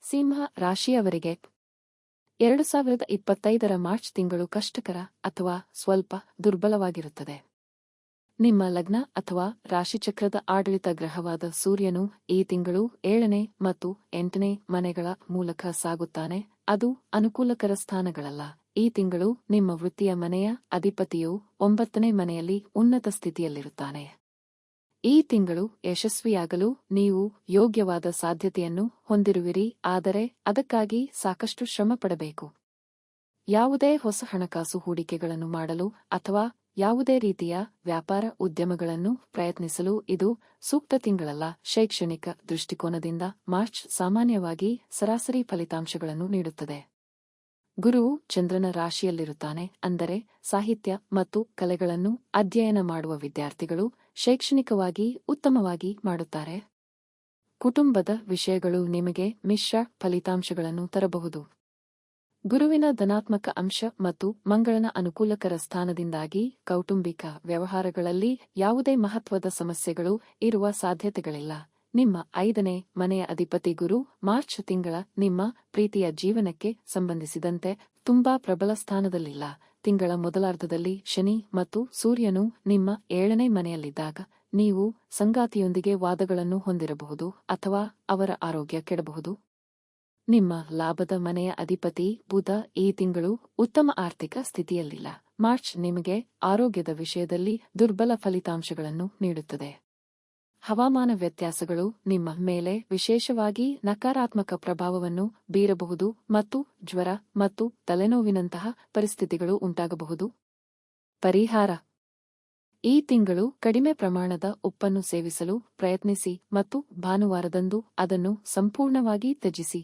ಸಿಂಹ ರಾಶಿಯವರಿಗೆ 2025ರ ಮಾರ್ಚ್ ತಿಂಗಳು ಕಷ್ಟಕರ ಅಥವಾ ಸ್ವಲ್ಪ ದುರ್ಬಲವಾಗಿರುತ್ತದೆ. ನಿಮ್ಮ ಲಗ್ನ ಅಥವಾ ರಾಶಿಚಕ್ರದ ಆಡಳಿತ ಗ್ರಹವಾದ ಸೂರ್ಯನು ಈ ತಿಂಗಳು 7ನೇ ಮತ್ತು 8ನೇ ಮನೆಗಳ ಮೂಲಕ ಸಾಗುತ್ತಾನೆ. ಅದು ಅನುಕೂಲಕರ ಸ್ಥಾನಗಳಲ್ಲ. ಈ ತಿಂಗಳು ನಿಮ್ಮ ವೃತ್ತಿಯ ಮನೆಯ ಅಧಿಪತಿಯು 9ನೇ ಮನೆಯಲ್ಲಿ ಉನ್ನತ ಸ್ಥಿತಿಯಲ್ಲಿರುತ್ತಾನೆ. ಈ ತಿಂಗಳು ಯಶಸ್ವಿಯಾಗಲು ನೀವು ಯೋಗ್ಯವಾದ ಸಾಧ್ಯತೆಯನ್ನು ಹೊಂದಿರುವಿರಿ, ಆದರೆ ಅದಕ್ಕಾಗಿ ಸಾಕಷ್ಟು ಶ್ರಮ ಪಡಬೇಕು. ಯಾವುದೇ ಹೊಸ ಹಣಕಾಸು ಹೂಡಿಕೆಗಳನ್ನು ಮಾಡಲು ಅಥವಾ ಯಾವುದೇ ರೀತಿಯ ವ್ಯಾಪಾರ ಉದ್ಯಮಗಳನ್ನು ಪ್ರಯತ್ನಿಸಲು ಇದು ಸೂಕ್ತ ತಿಂಗಳಲ್ಲ. ಶೈಕ್ಷಣಿಕ ದೃಷ್ಟಿಕೋನದಿಂದ ಮಾರ್ಚ್ ಸಾಮಾನ್ಯವಾಗಿ ಸರಾಸರಿ ಫಲಿತಾಂಶಗಳನ್ನು ನೀಡುತ್ತದೆ. ಗುರುವು ಚಂದ್ರನ ರಾಶಿಯಲ್ಲಿರುತ್ತಾನೆ, ಅಂದರೆ ಸಾಹಿತ್ಯ ಮತ್ತು ಕಲೆಗಳನ್ನು ಅಧ್ಯಯನ ಮಾಡುವ ವಿದ್ಯಾರ್ಥಿಗಳು ಶೈಕ್ಷಣಿಕವಾಗಿ ಉತ್ತಮವಾಗಿ ಮಾಡುತ್ತಾರೆ. ಕುಟುಂಬದ ವಿಷಯಗಳು ನಿಮಗೆ ಮಿಶ್ರ ಫಲಿತಾಂಶಗಳನ್ನು ತರಬಹುದು. ಗುರುವಿನ ಧನಾತ್ಮಕ ಅಂಶ ಮತ್ತು ಮಂಗಳನ ಅನುಕೂಲಕರ ಸ್ಥಾನದಿಂದಾಗಿ ಕೌಟುಂಬಿಕ ವ್ಯವಹಾರಗಳಲ್ಲಿ ಯಾವುದೇ ಮಹತ್ವದ ಸಮಸ್ಯೆಗಳು ಇರುವ ಸಾಧ್ಯತೆಗಳಿಲ್ಲ. ನಿಮ್ಮ 5ನೇ ಮನೆಯ ಅಧಿಪತಿ ಗುರು ಮಾರ್ಚ್ ತಿಂಗಳ ನಿಮ್ಮ ಪ್ರೀತಿಯ ಜೀವನಕ್ಕೆ ಸಂಬಂಧಿಸಿದಂತೆ ತುಂಬಾ ಪ್ರಬಲ ಸ್ಥಾನದಲ್ಲಿಲ್ಲ. ತಿಂಗಳ ಮೊದಲಾರ್ಧದಲ್ಲಿ ಶನಿ ಮತ್ತು ಸೂರ್ಯನು ನಿಮ್ಮ 7ನೇ ಮನೆಯಲ್ಲಿದ್ದಾಗ ನೀವು ಸಂಗಾತಿಯೊಂದಿಗೆ ವಾದಗಳನ್ನು ಹೊಂದಿರಬಹುದು ಅಥವಾ ಅವರ ಆರೋಗ್ಯ ಕೆಡಬಹುದು. ನಿಮ್ಮ ಲಾಭದ ಮನೆಯ ಅಧಿಪತಿ ಬುಧ ಈ ತಿಂಗಳು ಉತ್ತಮ ಆರ್ಥಿಕ ಸ್ಥಿತಿಯಲ್ಲಿಲ್ಲ. ಮಾರ್ಚ್ ನಿಮಗೆ ಆರೋಗ್ಯದ ವಿಷಯದಲ್ಲಿ ದುರ್ಬಲ ಫಲಿತಾಂಶಗಳನ್ನು ನೀಡುತ್ತದೆ. ಹವಾಮಾನ ವ್ಯತ್ಯಾಸಗಳು ನಿಮ್ಮ ಮೇಲೆ ವಿಶೇಷವಾಗಿ ನಕಾರಾತ್ಮಕ ಪ್ರಭಾವವನ್ನು ಬೀರಬಹುದು ಮತ್ತು ಜ್ವರ ಮತ್ತು ತಲೆನೋವಿನಂತಹ ಪರಿಸ್ಥಿತಿಗಳು ಉಂಟಾಗಬಹುದು. ಪರಿಹಾರ: ಈ ತಿಂಗಳು ಕಡಿಮೆ ಪ್ರಮಾಣದ ಉಪ್ಪನ್ನು ಸೇವಿಸಲು ಪ್ರಯತ್ನಿಸಿ ಮತ್ತು ಭಾನುವಾರದಂದು ಅದನ್ನು ಸಂಪೂರ್ಣವಾಗಿ ತ್ಯಜಿಸಿ.